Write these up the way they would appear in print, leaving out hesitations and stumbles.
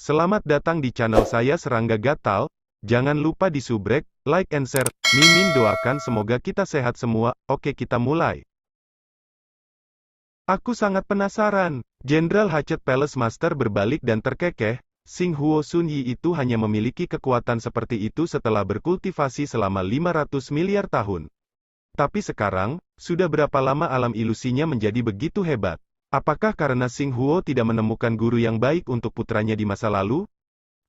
Selamat datang di channel saya Serangga Gatal. Jangan lupa di subrek, like and share. Mimin doakan semoga kita sehat semua. Oke, kita mulai. Aku sangat penasaran. Jenderal Hachet Palace Master berbalik dan terkekeh. Xing Huo Sun Yi itu hanya memiliki kekuatan seperti itu setelah berkultivasi selama 500 miliar tahun. Tapi sekarang, sudah berapa lama alam ilusinya menjadi begitu hebat? Apakah karena Xing Huo tidak menemukan guru yang baik untuk putranya di masa lalu?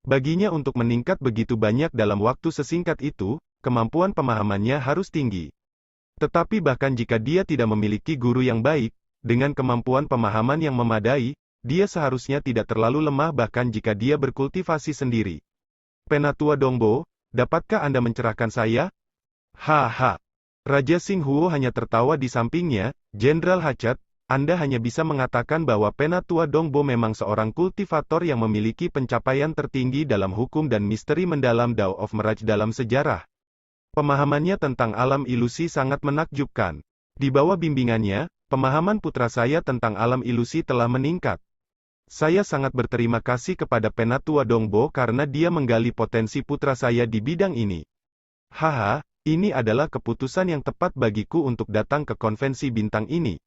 Baginya untuk meningkat begitu banyak dalam waktu sesingkat itu, kemampuan pemahamannya harus tinggi. Tetapi bahkan jika dia tidak memiliki guru yang baik, dengan kemampuan pemahaman yang memadai, dia seharusnya tidak terlalu lemah bahkan jika dia berkultivasi sendiri. Penatua Dongbo, dapatkah Anda mencerahkan saya? Haha. Raja Xing Huo hanya tertawa di sampingnya. Jenderal Hachet, Anda hanya bisa mengatakan bahwa Penatua Dongbo memang seorang kultivator yang memiliki pencapaian tertinggi dalam hukum dan misteri mendalam Dao of Mirage dalam sejarah. Pemahamannya tentang alam ilusi sangat menakjubkan. Di bawah bimbingannya, pemahaman putra saya tentang alam ilusi telah meningkat. Saya sangat berterima kasih kepada Penatua Dongbo karena dia menggali potensi putra saya di bidang ini. Haha, ini adalah keputusan yang tepat bagiku untuk datang ke konvensi bintang ini.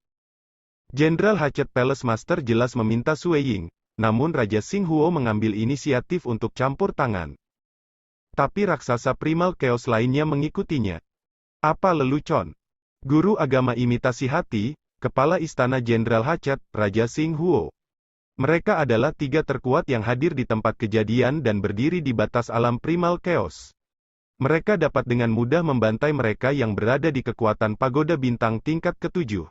Jenderal Hachet Palace Master jelas meminta Sue Ying, namun Raja Xing Huo mengambil inisiatif untuk campur tangan. Tapi raksasa primal chaos lainnya mengikutinya. Apa lelucon? Guru agama imitasi hati, kepala istana Jenderal Hachet, Raja Xing Huo. Mereka adalah tiga terkuat yang hadir di tempat kejadian dan berdiri di batas alam primal chaos. Mereka dapat dengan mudah membantai mereka yang berada di kekuatan pagoda bintang tingkat ketujuh.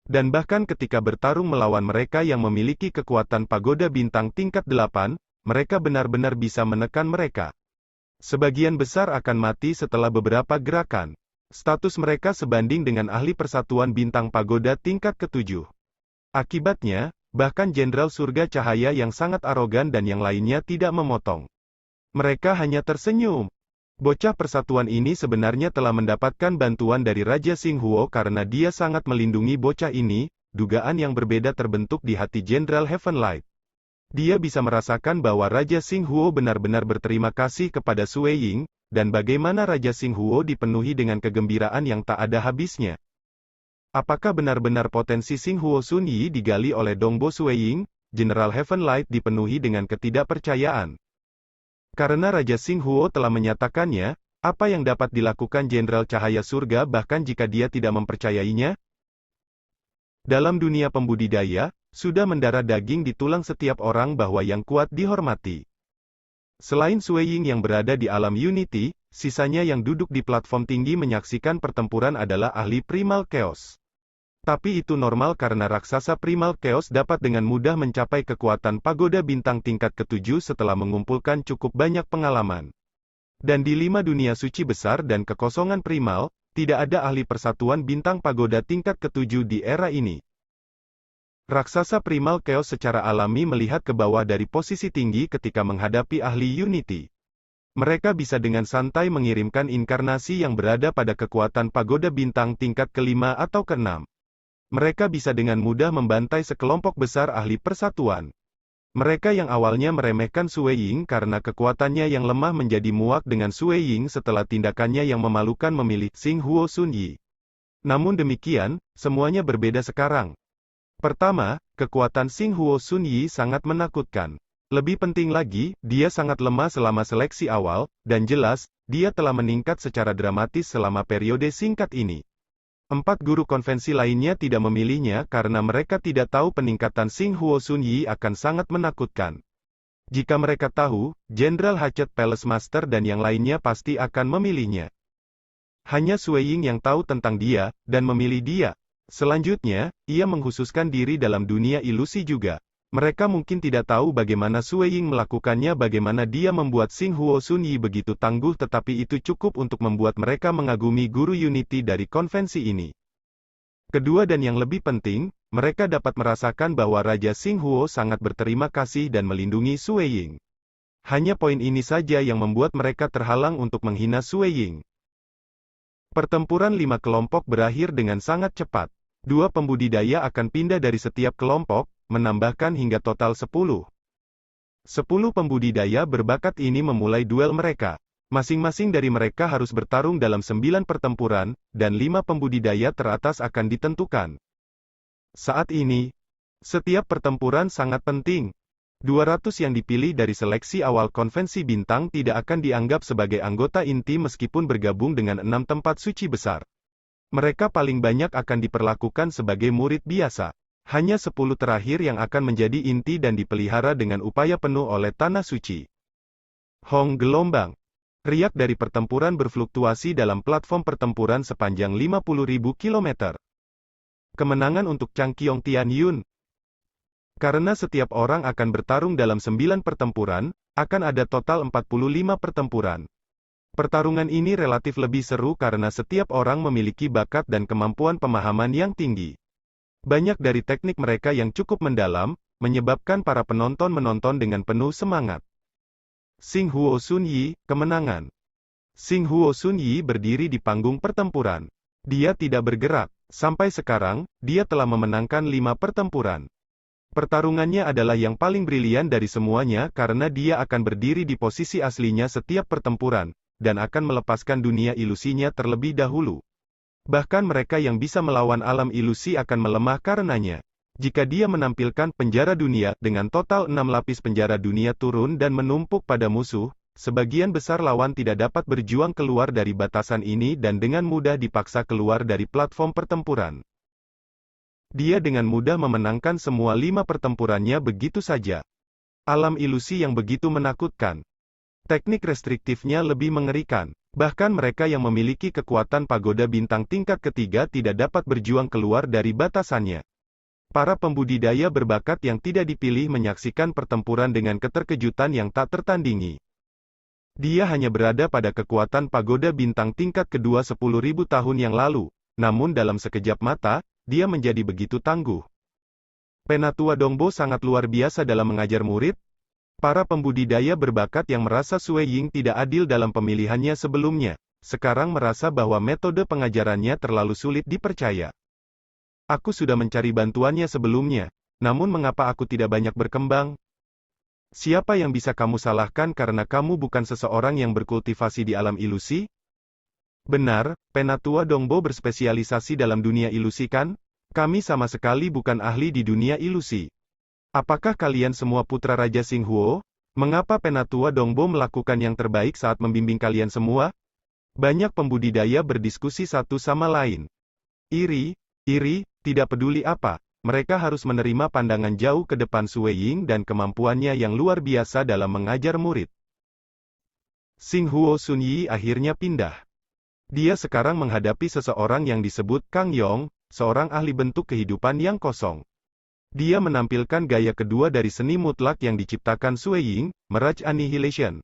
Dan bahkan ketika bertarung melawan mereka yang memiliki kekuatan pagoda bintang tingkat 8, mereka benar-benar bisa menekan mereka. Sebagian besar akan mati setelah beberapa gerakan. Status mereka sebanding dengan ahli persatuan bintang pagoda tingkat ketujuh. Akibatnya, bahkan Jenderal Surga Cahaya yang sangat arogan dan yang lainnya tidak memotong. Mereka hanya tersenyum. Bocah persatuan ini sebenarnya telah mendapatkan bantuan dari Raja Xing Huo karena dia sangat melindungi bocah ini. Dugaan yang berbeda terbentuk di hati Jenderal Heavenlight. Dia bisa merasakan bahwa Raja Xing Huo benar-benar berterima kasih kepada Sue Ying, dan bagaimana Raja Xing Huo dipenuhi dengan kegembiraan yang tak ada habisnya. Apakah benar-benar potensi Xing Huo Sun Yi digali oleh Dongbo Sue Ying? Jenderal Heavenlight dipenuhi dengan ketidakpercayaan. Karena Raja Xing Huo telah menyatakannya, apa yang dapat dilakukan Jenderal Cahaya Surga bahkan jika dia tidak mempercayainya? Dalam dunia pembudidaya, sudah mendarah daging di tulang setiap orang bahwa yang kuat dihormati. Selain Sue Ying yang berada di alam Unity, sisanya yang duduk di platform tinggi menyaksikan pertempuran adalah ahli Primal Chaos. Tapi itu normal karena raksasa Primal Chaos dapat dengan mudah mencapai kekuatan pagoda bintang tingkat ketujuh setelah mengumpulkan cukup banyak pengalaman. Dan di 5 dunia suci besar dan kekosongan primal, tidak ada ahli persatuan bintang pagoda tingkat ketujuh di era ini. Raksasa Primal Chaos secara alami melihat ke bawah dari posisi tinggi ketika menghadapi ahli Unity. Mereka bisa dengan santai mengirimkan inkarnasi yang berada pada kekuatan pagoda bintang tingkat ke-5 atau ke-6. Mereka bisa dengan mudah membantai sekelompok besar ahli persatuan. Mereka yang awalnya meremehkan Sue Ying karena kekuatannya yang lemah menjadi muak dengan Sue Ying setelah tindakannya yang memalukan memilih Xing Huo Sun Yi. Namun demikian, semuanya berbeda sekarang. Pertama, kekuatan Xing Huo Sun Yi sangat menakutkan. Lebih penting lagi, dia sangat lemah selama seleksi awal, dan jelas, dia telah meningkat secara dramatis selama periode singkat ini. 4 guru konvensi lainnya tidak memilihnya karena mereka tidak tahu peningkatan Xing Huo Sun Yi akan sangat menakutkan. Jika mereka tahu, Jenderal Hachet Palace Master dan yang lainnya pasti akan memilihnya. Hanya Sue Ying yang tahu tentang dia, dan memilih dia. Selanjutnya, ia mengkhususkan diri dalam dunia ilusi juga. Mereka mungkin tidak tahu bagaimana Sue Ying melakukannya, bagaimana dia membuat Xing Huo Sun Yi begitu tangguh, tetapi itu cukup untuk membuat mereka mengagumi guru Unity dari konvensi ini. Kedua dan yang lebih penting, mereka dapat merasakan bahwa Raja Xing Huo sangat berterima kasih dan melindungi Sue Ying. Hanya poin ini saja yang membuat mereka terhalang untuk menghina Sue Ying. Pertempuran 5 kelompok berakhir dengan sangat cepat. 2 pembudidaya akan pindah dari setiap kelompok, menambahkan hingga total 10. 10 pembudidaya berbakat ini memulai duel mereka. Masing-masing dari mereka harus bertarung dalam 9 pertempuran, dan 5 pembudidaya teratas akan ditentukan. Saat ini, setiap pertempuran sangat penting. 200 yang dipilih dari seleksi awal konvensi bintang tidak akan dianggap sebagai anggota inti meskipun bergabung dengan 6 tempat suci besar. Mereka paling banyak akan diperlakukan sebagai murid biasa. Hanya 10 terakhir yang akan menjadi inti dan dipelihara dengan upaya penuh oleh Tanah Suci. Hong gelombang. Riak dari pertempuran berfluktuasi dalam platform pertempuran sepanjang 50.000 km. Kemenangan untuk Changqiong Tianyun. Karena setiap orang akan bertarung dalam 9 pertempuran, akan ada total 45 pertempuran. Pertarungan ini relatif lebih seru karena setiap orang memiliki bakat dan kemampuan pemahaman yang tinggi. Banyak dari teknik mereka yang cukup mendalam, menyebabkan para penonton menonton dengan penuh semangat. Xing Huo Sun Yi, kemenangan. Xing Huo Sun Yi berdiri di panggung pertempuran. Dia tidak bergerak. Sampai sekarang, dia telah memenangkan 5 pertempuran. Pertarungannya adalah yang paling brilian dari semuanya karena dia akan berdiri di posisi aslinya setiap pertempuran, dan akan melepaskan dunia ilusinya terlebih dahulu. Bahkan mereka yang bisa melawan alam ilusi akan melemah karenanya. Jika dia menampilkan penjara dunia, dengan total 6 lapis penjara dunia turun dan menumpuk pada musuh, sebagian besar lawan tidak dapat berjuang keluar dari batasan ini dan dengan mudah dipaksa keluar dari platform pertempuran. Dia dengan mudah memenangkan semua 5 pertempurannya begitu saja. Alam ilusi yang begitu menakutkan. Teknik restriktifnya lebih mengerikan. Bahkan mereka yang memiliki kekuatan pagoda bintang tingkat ketiga tidak dapat berjuang keluar dari batasannya. Para pembudidaya berbakat yang tidak dipilih menyaksikan pertempuran dengan keterkejutan yang tak tertandingi. Dia hanya berada pada kekuatan pagoda bintang tingkat kedua 10.000 tahun yang lalu, namun dalam sekejap mata, dia menjadi begitu tangguh. Penatua Dongbo sangat luar biasa dalam mengajar murid. Para pembudidaya berbakat yang merasa Sui Ying tidak adil dalam pemilihannya sebelumnya, sekarang merasa bahwa metode pengajarannya terlalu sulit dipercaya. Aku sudah mencari bantuannya sebelumnya, namun mengapa aku tidak banyak berkembang? Siapa yang bisa kamu salahkan karena kamu bukan seseorang yang berkultivasi di alam ilusi? Benar, Penatua Dongbo berspesialisasi dalam dunia ilusi kan? Kami sama sekali bukan ahli di dunia ilusi. Apakah kalian semua putra Raja Xing Huo? Mengapa Penatua Dongbo melakukan yang terbaik saat membimbing kalian semua? Banyak pembudidaya berdiskusi satu sama lain. Iri, tidak peduli apa, mereka harus menerima pandangan jauh ke depan Sui Ying dan kemampuannya yang luar biasa dalam mengajar murid. Xing Huo Sun Yi akhirnya pindah. Dia sekarang menghadapi seseorang yang disebut Kang Yong, seorang ahli bentuk kehidupan yang kosong. Dia menampilkan gaya kedua dari seni mutlak yang diciptakan Sui Ying, Mirage Annihilation.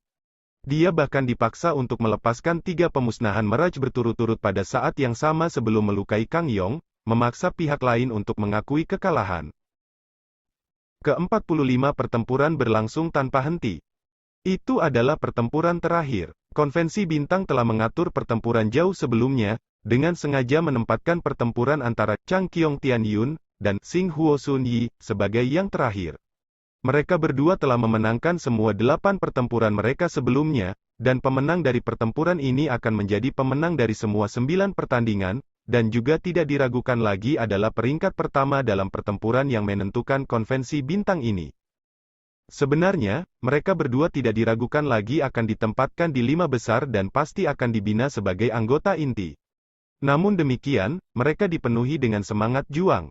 Dia bahkan dipaksa untuk melepaskan 3 pemusnahan Mirage berturut-turut pada saat yang sama sebelum melukai Kang Yong, memaksa pihak lain untuk mengakui kekalahan. Ke-45 pertempuran berlangsung tanpa henti. Itu adalah pertempuran terakhir. Konvensi bintang telah mengatur pertempuran jauh sebelumnya, dengan sengaja menempatkan pertempuran antara Changqiong Tianyun dan Xing Huo Sun Yi sebagai yang terakhir. Mereka berdua telah memenangkan semua 8 pertempuran mereka sebelumnya, dan pemenang dari pertempuran ini akan menjadi pemenang dari semua 9 pertandingan, dan juga tidak diragukan lagi adalah peringkat pertama dalam pertempuran yang menentukan konvensi bintang ini. Sebenarnya, mereka berdua tidak diragukan lagi akan ditempatkan di 5 besar dan pasti akan dibina sebagai anggota inti. Namun demikian, mereka dipenuhi dengan semangat juang.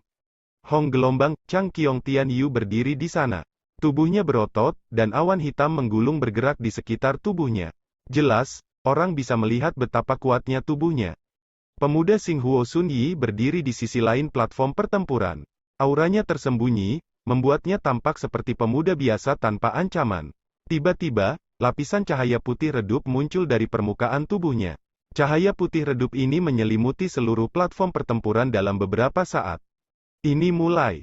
Hong gelombang, Changqiong Tianyu berdiri di sana. Tubuhnya berotot, dan awan hitam menggulung bergerak di sekitar tubuhnya. Jelas, orang bisa melihat betapa kuatnya tubuhnya. Pemuda Xing Huo Sun Yi berdiri di sisi lain platform pertempuran. Auranya tersembunyi, membuatnya tampak seperti pemuda biasa tanpa ancaman. Tiba-tiba, lapisan cahaya putih redup muncul dari permukaan tubuhnya. Cahaya putih redup ini menyelimuti seluruh platform pertempuran dalam beberapa saat. Ini mulai.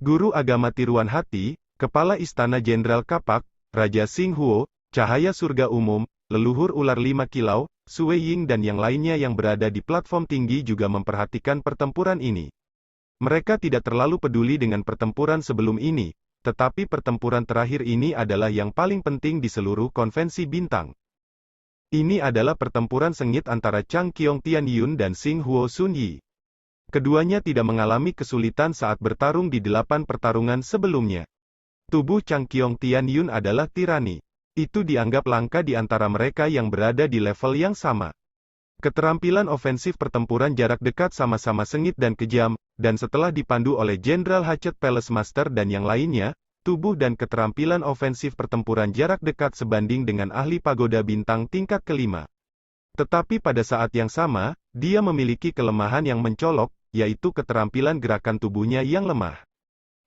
Guru agama tiruan hati, Kepala Istana Jenderal Kapak, Raja Xing Huo, Cahaya Surga Umum, Leluhur Ular 5 Kilau, Sui Ying dan yang lainnya yang berada di platform tinggi juga memperhatikan pertempuran ini. Mereka tidak terlalu peduli dengan pertempuran sebelum ini, tetapi pertempuran terakhir ini adalah yang paling penting di seluruh konvensi bintang. Ini adalah pertempuran sengit antara Chang Qiong Tianyun dan Xing Huo Xunyi. Keduanya tidak mengalami kesulitan saat bertarung di 8 pertarungan sebelumnya. Tubuh Chang Qiong Tianyun adalah tirani. Itu dianggap langka di antara mereka yang berada di level yang sama. Keterampilan ofensif pertempuran jarak dekat sama-sama sengit dan kejam, dan setelah dipandu oleh Jenderal Hachet Palace Master dan yang lainnya, tubuh dan keterampilan ofensif pertempuran jarak dekat sebanding dengan ahli pagoda bintang tingkat kelima. Tetapi pada saat yang sama, dia memiliki kelemahan yang mencolok, yaitu keterampilan gerakan tubuhnya yang lemah.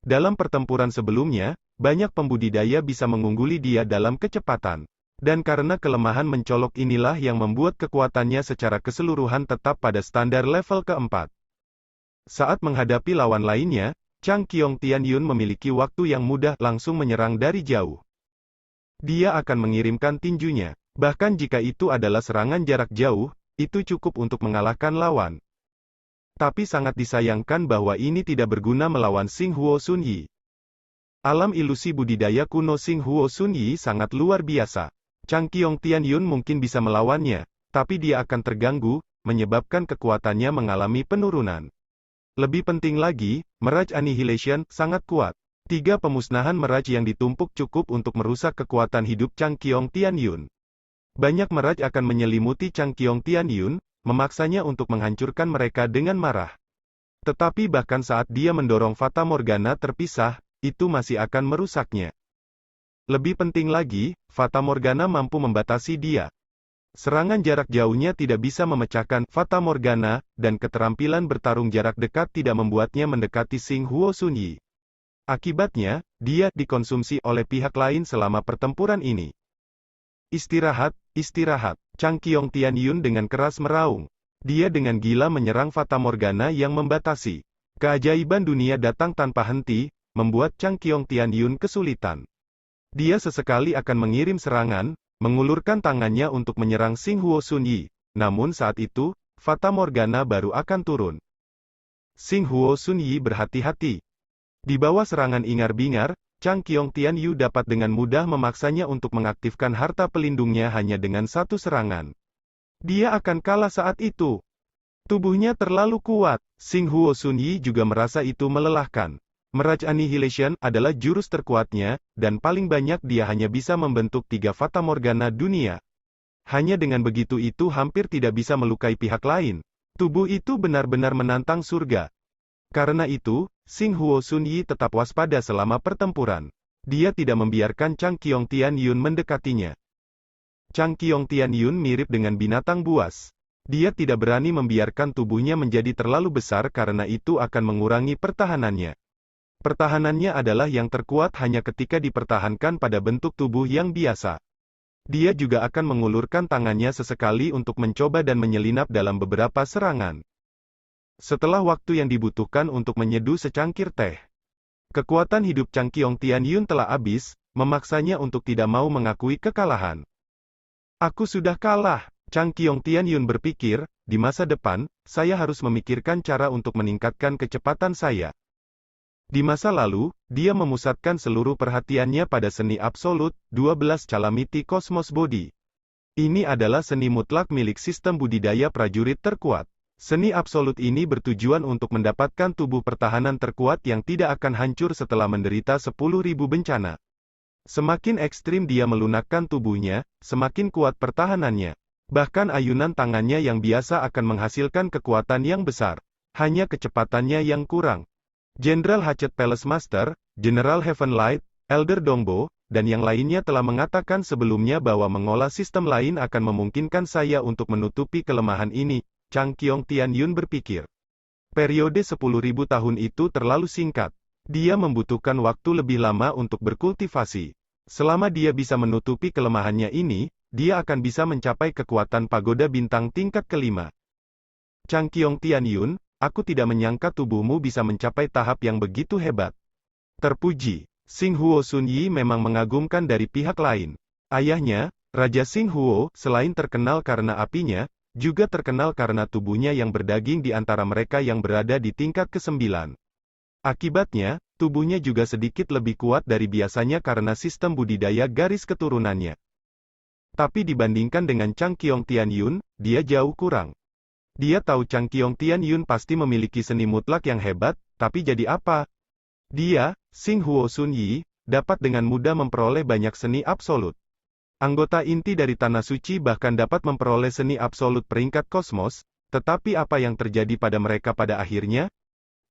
Dalam pertempuran sebelumnya, banyak pembudidaya bisa mengungguli dia dalam kecepatan. Dan karena kelemahan mencolok inilah yang membuat kekuatannya secara keseluruhan tetap pada standar level keempat. Saat menghadapi lawan lainnya, Chang Qiong Tianyun memiliki waktu yang mudah langsung menyerang dari jauh. Dia akan mengirimkan tinjunya. Bahkan jika itu adalah serangan jarak jauh, itu cukup untuk mengalahkan lawan. Tapi sangat disayangkan bahwa ini tidak berguna melawan Xing Huo Xunyi. Alam ilusi budidaya kuno Xing Huo Xunyi sangat luar biasa. Chang Qiong Tianyun mungkin bisa melawannya, tapi dia akan terganggu, menyebabkan kekuatannya mengalami penurunan. Lebih penting lagi, Mirage Annihilation sangat kuat. 3 pemusnahan Mirage yang ditumpuk cukup untuk merusak kekuatan hidup Chang Qiong Tianyun. Banyak Mirage akan menyelimuti Chang Qiong Tianyun, memaksanya untuk menghancurkan mereka dengan marah. Tetapi bahkan saat dia mendorong Fata Morgana terpisah, itu masih akan merusaknya. Lebih penting lagi, Fata Morgana mampu membatasi dia. Serangan jarak jauhnya tidak bisa memecahkan Fata Morgana, dan keterampilan bertarung jarak dekat tidak membuatnya mendekati Xing Huo Xunyi. Akibatnya, dia dikonsumsi oleh pihak lain selama pertempuran ini. Istirahat, istirahat. Chang Qiong Tianyun dengan keras meraung. Dia dengan gila menyerang Fata Morgana yang membatasi. Keajaiban dunia datang tanpa henti, membuat Chang Qiong Tianyun kesulitan. Dia sesekali akan mengirim serangan, mengulurkan tangannya untuk menyerang Xing Huo Xunyi. Namun saat itu, Fata Morgana baru akan turun. Xing Huo Xunyi berhati-hati. Di bawah serangan ingar-bingar, Chang Qiong Tianyun dapat dengan mudah memaksanya untuk mengaktifkan harta pelindungnya hanya dengan satu serangan. Dia akan kalah saat itu. Tubuhnya terlalu kuat. Xing Huo Xunyi juga merasa itu melelahkan. Mirage Annihilation adalah jurus terkuatnya, dan paling banyak dia hanya bisa membentuk 3 Fata Morgana dunia. Hanya dengan begitu itu hampir tidak bisa melukai pihak lain. Tubuh itu benar-benar menantang surga. Karena itu, Xing Huo Xunyi tetap waspada selama pertempuran. Dia tidak membiarkan Chang Qiong Tianyun mendekatinya. Chang Qiong Tianyun mirip dengan binatang buas. Dia tidak berani membiarkan tubuhnya menjadi terlalu besar karena itu akan mengurangi pertahanannya. Pertahanannya adalah yang terkuat hanya ketika dipertahankan pada bentuk tubuh yang biasa. Dia juga akan mengulurkan tangannya sesekali untuk mencoba dan menyelinap dalam beberapa serangan. Setelah waktu yang dibutuhkan untuk menyeduh secangkir teh, kekuatan hidup Chang Qiong Tianyun telah habis, memaksanya untuk tidak mau mengakui kekalahan. Aku sudah kalah, Chang Qiong Tianyun berpikir, di masa depan, saya harus memikirkan cara untuk meningkatkan kecepatan saya. Di masa lalu, dia memusatkan seluruh perhatiannya pada seni absolut, 12 Calamity Cosmos Body. Ini adalah seni mutlak milik sistem budidaya prajurit terkuat. Seni absolut ini bertujuan untuk mendapatkan tubuh pertahanan terkuat yang tidak akan hancur setelah menderita 10.000 bencana. Semakin ekstrim dia melunakkan tubuhnya, semakin kuat pertahanannya. Bahkan ayunan tangannya yang biasa akan menghasilkan kekuatan yang besar. Hanya kecepatannya yang kurang. Jenderal Hachet Palace Master, General Heavenlight, Elder Dongbo, dan yang lainnya telah mengatakan sebelumnya bahwa mengolah sistem lain akan memungkinkan saya untuk menutupi kelemahan ini. Chang Qiong Tianyun berpikir. Periode 10.000 tahun itu terlalu singkat. Dia membutuhkan waktu lebih lama untuk berkultivasi. Selama dia bisa menutupi kelemahannya ini, dia akan bisa mencapai kekuatan pagoda bintang tingkat kelima. Chang Qiong Tianyun, aku tidak menyangka tubuhmu bisa mencapai tahap yang begitu hebat. Terpuji. Xing Huo Xunyi memang mengagumkan dari pihak lain. Ayahnya, Raja Xing Huo, selain terkenal karena apinya, juga terkenal karena tubuhnya yang berdaging di antara mereka yang berada di tingkat ke-9. Akibatnya, tubuhnya juga sedikit lebih kuat dari biasanya karena sistem budidaya garis keturunannya. Tapi dibandingkan dengan Chang Qiong Tianyun, dia jauh kurang. Dia tahu Chang Qiong Tianyun pasti memiliki seni mutlak yang hebat, tapi jadi apa? Dia, Xing Huo Sun Yi, dapat dengan mudah memperoleh banyak seni absolut. Anggota inti dari Tanah Suci bahkan dapat memperoleh seni absolut peringkat kosmos, tetapi apa yang terjadi pada mereka pada akhirnya?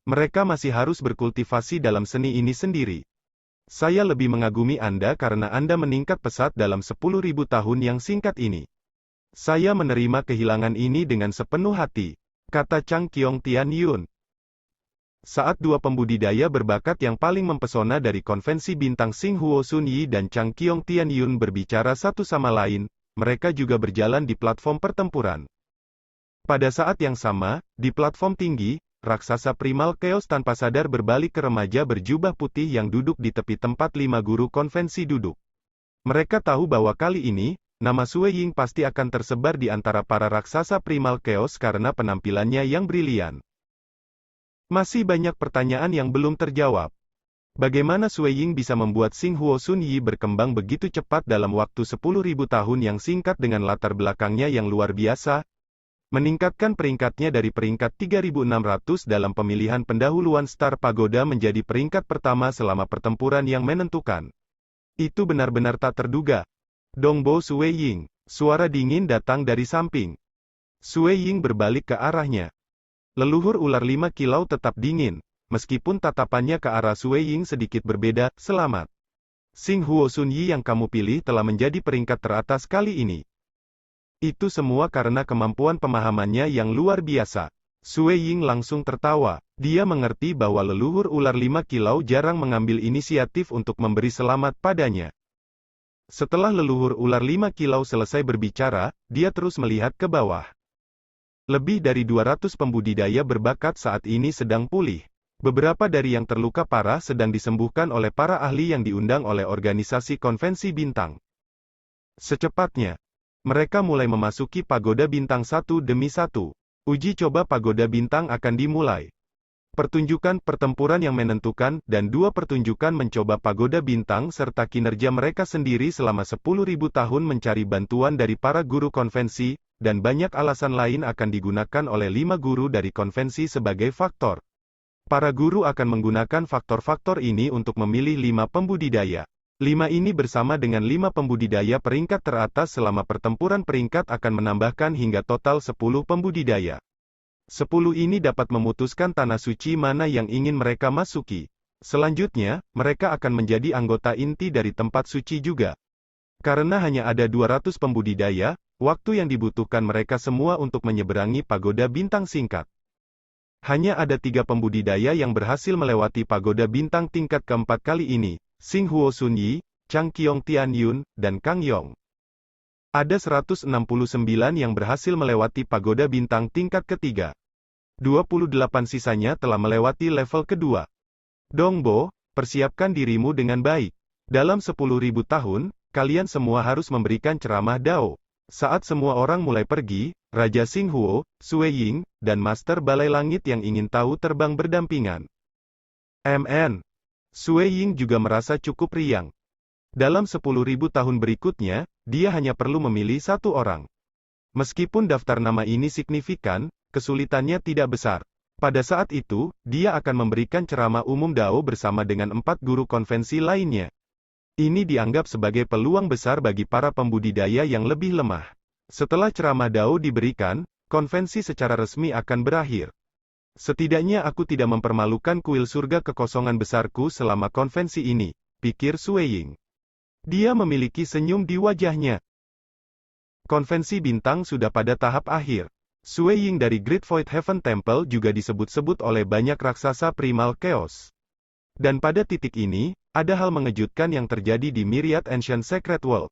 Mereka masih harus berkultivasi dalam seni ini sendiri. Saya lebih mengagumi Anda karena Anda meningkat pesat dalam 10.000 tahun yang singkat ini. Saya menerima kehilangan ini dengan sepenuh hati, kata Chang Qiong Tianyun. Saat dua pembudidaya berbakat yang paling mempesona dari konvensi bintang Xing Huo Sun Yi dan Chang Qiong Tianyun berbicara satu sama lain, mereka juga berjalan di platform pertempuran. Pada saat yang sama, di platform tinggi, raksasa primal Chaos tanpa sadar berbalik ke remaja berjubah putih yang duduk di tepi tempat 5 guru konvensi duduk. Mereka tahu bahwa kali ini, nama Sui Ying pasti akan tersebar di antara para raksasa primal Chaos karena penampilannya yang brilian. Masih banyak pertanyaan yang belum terjawab. Bagaimana Sui Ying bisa membuat Xing Huo Sun Yi berkembang begitu cepat dalam waktu 10.000 tahun yang singkat dengan latar belakangnya yang luar biasa? Meningkatkan peringkatnya dari peringkat 3.600 dalam pemilihan pendahuluan Star Pagoda menjadi peringkat pertama selama pertempuran yang menentukan. Itu benar-benar tak terduga. Dongbo Sui Ying. Suara dingin datang dari samping. Sui Ying berbalik ke arahnya. Leluhur ular 5 kilau tetap dingin, meskipun tatapannya ke arah Sui Ying sedikit berbeda. Selamat. Xing Huo Sun Yi yang kamu pilih telah menjadi peringkat teratas kali ini. Itu semua karena kemampuan pemahamannya yang luar biasa. Sui Ying langsung tertawa. Dia mengerti bahwa leluhur ular 5 kilau jarang mengambil inisiatif untuk memberi selamat padanya. Setelah leluhur ular 5 kilau selesai berbicara, dia terus melihat ke bawah. Lebih dari 200 pembudidaya berbakat saat ini sedang pulih. Beberapa dari yang terluka parah sedang disembuhkan oleh para ahli yang diundang oleh organisasi konvensi bintang. Secepatnya, mereka mulai memasuki pagoda bintang satu demi satu. Uji coba pagoda bintang akan dimulai. Pertunjukan pertempuran yang menentukan, dan 2 pertunjukan mencoba pagoda bintang serta kinerja mereka sendiri selama 10.000 tahun mencari bantuan dari para guru konvensi, dan banyak alasan lain akan digunakan oleh 5 guru dari konvensi sebagai faktor. Para guru akan menggunakan faktor-faktor ini untuk memilih 5 pembudidaya. 5 ini bersama dengan 5 pembudidaya peringkat teratas selama pertempuran peringkat akan menambahkan hingga total 10 pembudidaya. 10 ini dapat memutuskan tanah suci mana yang ingin mereka masuki. Selanjutnya, mereka akan menjadi anggota inti dari tempat suci juga. Karena hanya ada 200 pembudidaya, waktu yang dibutuhkan mereka semua untuk menyeberangi pagoda bintang singkat. Hanya ada 3 pembudidaya yang berhasil melewati pagoda bintang tingkat keempat kali ini, Xing Huo Sun Yi, Chang Qiong Tianyun, dan Kang Yong. Ada 169 yang berhasil melewati pagoda bintang tingkat ketiga. 28 sisanya telah melewati level kedua. Dongbo, persiapkan dirimu dengan baik. Dalam 10.000 tahun, kalian semua harus memberikan ceramah Dao. Saat semua orang mulai pergi, Raja Xing Huo, Sui Ying, dan Master Balai Langit yang ingin tahu terbang berdampingan. MN. Sui Ying juga merasa cukup riang. Dalam 10.000 tahun berikutnya, dia hanya perlu memilih 1 orang. Meskipun daftar nama ini signifikan, kesulitannya tidak besar. Pada saat itu, dia akan memberikan ceramah umum Dao bersama dengan 4 guru konvensi lainnya. Ini dianggap sebagai peluang besar bagi para pembudidaya yang lebih lemah. Setelah ceramah Dao diberikan, konvensi secara resmi akan berakhir. Setidaknya aku tidak mempermalukan kuil surga kekosongan besarku selama konvensi ini, pikir Sui Ying. Dia memiliki senyum di wajahnya. Konvensi bintang sudah pada tahap akhir. Sui Ying dari Great Void Heaven Temple juga disebut-sebut oleh banyak raksasa primal chaos. Dan pada titik ini, ada hal mengejutkan yang terjadi di Myriad Ancient Secret World.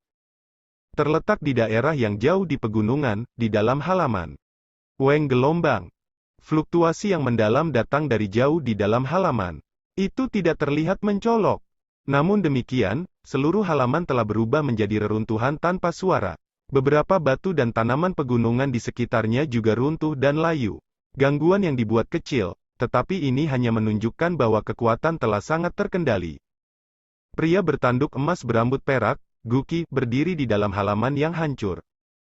Terletak di daerah yang jauh di pegunungan, di dalam halaman Weng gelombang. Fluktuasi yang mendalam datang dari jauh di dalam halaman. Itu tidak terlihat mencolok. Namun demikian, seluruh halaman telah berubah menjadi reruntuhan tanpa suara. Beberapa batu dan tanaman pegunungan di sekitarnya juga runtuh dan layu. Gangguan yang dibuat kecil, tetapi ini hanya menunjukkan bahwa kekuatan telah sangat terkendali. Pria bertanduk emas berambut perak, Guki, berdiri di dalam halaman yang hancur.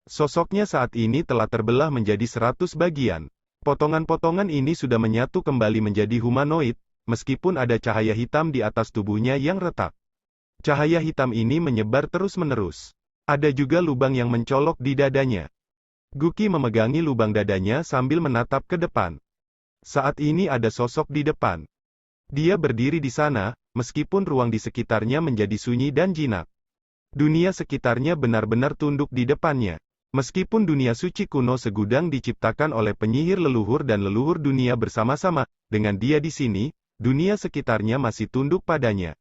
Sosoknya saat ini telah terbelah menjadi 100 bagian. Potongan-potongan ini sudah menyatu kembali menjadi humanoid, meskipun ada cahaya hitam di atas tubuhnya yang retak. Cahaya hitam ini menyebar terus-menerus. Ada juga lubang yang mencolok di dadanya. Guki memegangi lubang dadanya sambil menatap ke depan. Saat ini ada sosok di depan. Dia berdiri di sana, meskipun ruang di sekitarnya menjadi sunyi dan jinak. Dunia sekitarnya benar-benar tunduk di depannya. Meskipun dunia suci kuno segudang diciptakan oleh penyihir leluhur dan leluhur dunia bersama-sama, dengan dia di sini, dunia sekitarnya masih tunduk padanya.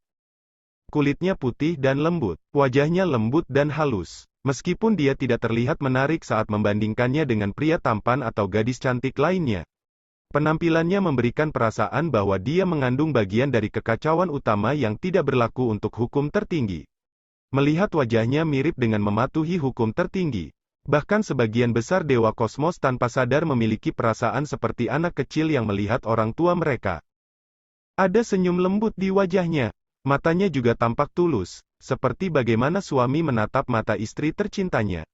Kulitnya putih dan lembut, wajahnya lembut dan halus. Meskipun dia tidak terlihat menarik saat membandingkannya dengan pria tampan atau gadis cantik lainnya. Penampilannya memberikan perasaan bahwa dia mengandung bagian dari kekacauan utama yang tidak berlaku untuk hukum tertinggi. Melihat wajahnya mirip dengan mematuhi hukum tertinggi. Bahkan sebagian besar dewa kosmos tanpa sadar memiliki perasaan seperti anak kecil yang melihat orang tua mereka. Ada senyum lembut di wajahnya. Matanya juga tampak tulus, seperti bagaimana suami menatap mata istri tercintanya.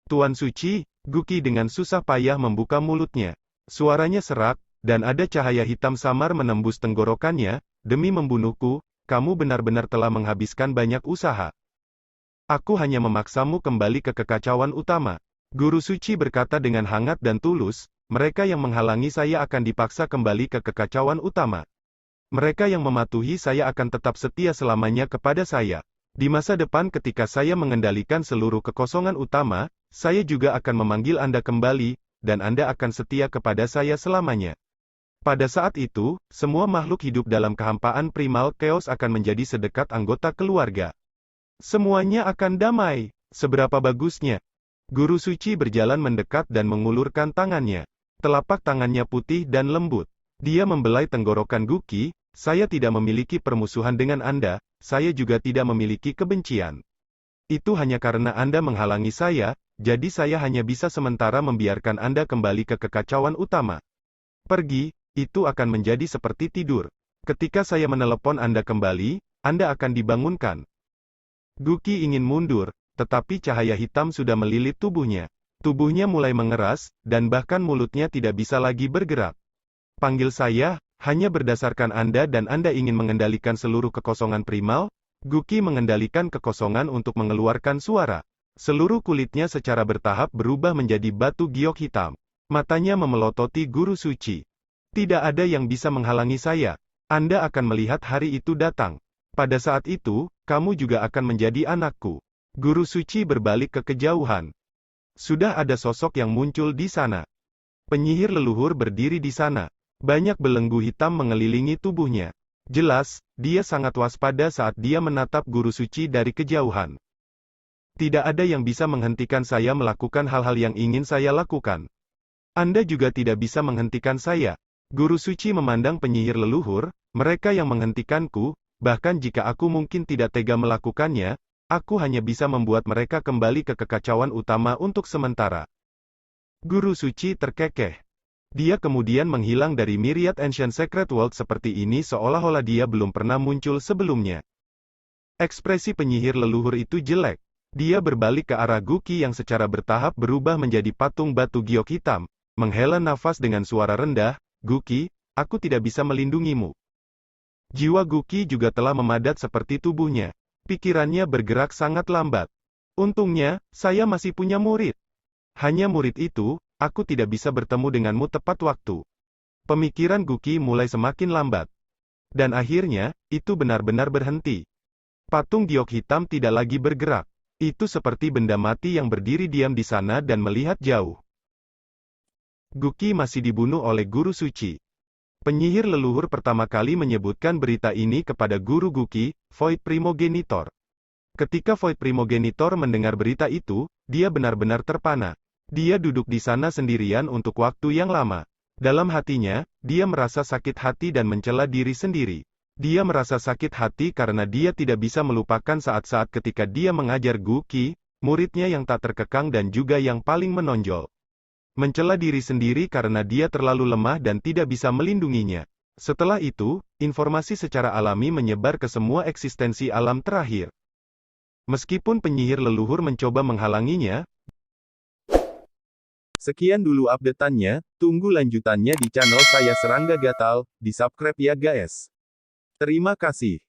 Tuan Suci, Guki dengan susah payah membuka mulutnya. Suaranya serak, dan ada cahaya hitam samar menembus tenggorokannya. Demi membunuhku, kamu benar-benar telah menghabiskan banyak usaha. Aku hanya memaksamu kembali ke kekacauan utama. Guru Suci berkata dengan hangat dan tulus, mereka yang menghalangi saya akan dipaksa kembali ke kekacauan utama. Mereka yang mematuhi saya akan tetap setia selamanya kepada saya. Di masa depan ketika saya mengendalikan seluruh kekosongan utama, saya juga akan memanggil Anda kembali, dan Anda akan setia kepada saya selamanya. Pada saat itu, semua makhluk hidup dalam kehampaan primal chaos akan menjadi sedekat anggota keluarga. Semuanya akan damai. Seberapa bagusnya. Guru Suci berjalan mendekat dan mengulurkan tangannya. Telapak tangannya putih dan lembut. Dia membelai tenggorokan Guki, saya tidak memiliki permusuhan dengan Anda, saya juga tidak memiliki kebencian. Itu hanya karena Anda menghalangi saya, jadi saya hanya bisa sementara membiarkan Anda kembali ke kekacauan utama. Pergi, itu akan menjadi seperti tidur. Ketika saya menelepon Anda kembali, Anda akan dibangunkan. Guki ingin mundur, tetapi cahaya hitam sudah melilit tubuhnya. Tubuhnya mulai mengeras, dan bahkan mulutnya tidak bisa lagi bergerak. Panggil saya, hanya berdasarkan Anda dan Anda ingin mengendalikan seluruh kekosongan primal? Guki mengendalikan kekosongan untuk mengeluarkan suara. Seluruh kulitnya secara bertahap berubah menjadi batu giok hitam. Matanya memelototi Guru Suci. Tidak ada yang bisa menghalangi saya. Anda akan melihat hari itu datang. Pada saat itu, kamu juga akan menjadi anakku. Guru Suci berbalik ke kejauhan. Sudah ada sosok yang muncul di sana. Penyihir leluhur berdiri di sana. Banyak belenggu hitam mengelilingi tubuhnya. Jelas, dia sangat waspada saat dia menatap Guru Suci dari kejauhan. Tidak ada yang bisa menghentikan saya melakukan hal-hal yang ingin saya lakukan. Anda juga tidak bisa menghentikan saya. Guru Suci memandang penyihir leluhur, mereka yang menghentikanku, bahkan jika aku mungkin tidak tega melakukannya, aku hanya bisa membuat mereka kembali ke kekacauan utama untuk sementara. Guru Suci terkekeh. Dia kemudian menghilang dari Myriad Ancient Secret World seperti ini seolah-olah dia belum pernah muncul sebelumnya. Ekspresi penyihir leluhur itu jelek. Dia berbalik ke arah Guki yang secara bertahap berubah menjadi patung batu giok hitam, menghela nafas dengan suara rendah, Guki, aku tidak bisa melindungimu. Jiwa Guki juga telah memadat seperti tubuhnya. Pikirannya bergerak sangat lambat. Untungnya, saya masih punya murid. Hanya murid itu, aku tidak bisa bertemu denganmu tepat waktu. Pemikiran Guki mulai semakin lambat. Dan akhirnya, itu benar-benar berhenti. Patung giok hitam tidak lagi bergerak. Itu seperti benda mati yang berdiri diam di sana dan melihat jauh. Guki masih dibunuh oleh Guru Suci. Penyihir leluhur pertama kali menyebutkan berita ini kepada Guru Guki, Void Primogenitor. Ketika Void Primogenitor mendengar berita itu, dia benar-benar terpana. Dia duduk di sana sendirian untuk waktu yang lama. Dalam hatinya, dia merasa sakit hati dan mencela diri sendiri. Dia merasa sakit hati karena dia tidak bisa melupakan saat-saat ketika dia mengajar Guki, muridnya yang tak terkekang dan juga yang paling menonjol. mencela diri sendiri karena dia terlalu lemah dan tidak bisa melindunginya. Setelah itu, informasi secara alami menyebar ke semua eksistensi alam terakhir. Meskipun penyihir leluhur mencoba menghalanginya. Sekian dulu update-annya, tunggu lanjutannya di channel saya Serangga Gatal, di subscribe ya guys. Terima kasih.